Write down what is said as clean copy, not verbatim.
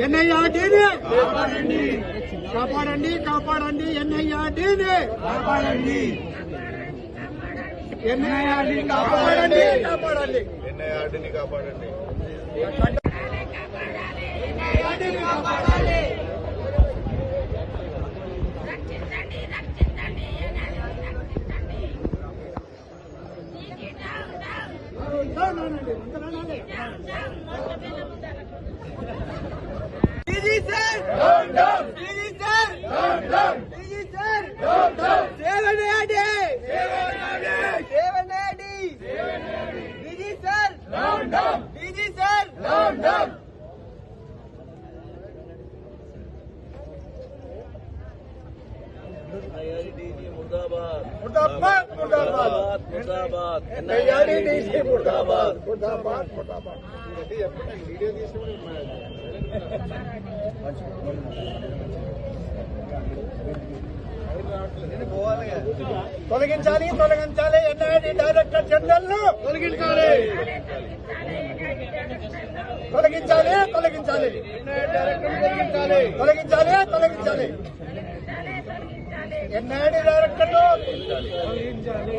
ఎన్ఐఆర్డీని కాపాడండి కాపాడండి ఎన్ఐఆర్డీని కాపాడండి ఎన్ఐఆర్డీని కాపాడండి కాపాడండి ఎన్ఐఆర్డీని కాపాడండి కాపాడాలి मुर्दाबाद मुर्दाबाद मुर्दाबाद मुर्दाबाद एनआईआरडीसी मुर्दाबाद मुर्दाबाद मुर्दाबाद वीडियो తొలగించాలి తొలగించాలి ఎన్ఐఆర్డీ డైరెక్టర్ జనరల్ ను తొలగించాలి తొలగించాలి తొలగించాలి తొలగించాలి తొలగించాలి తొలగించాలి ఎన్ఐఆర్డీ డైరెక్టర్ ను తొలగించాలి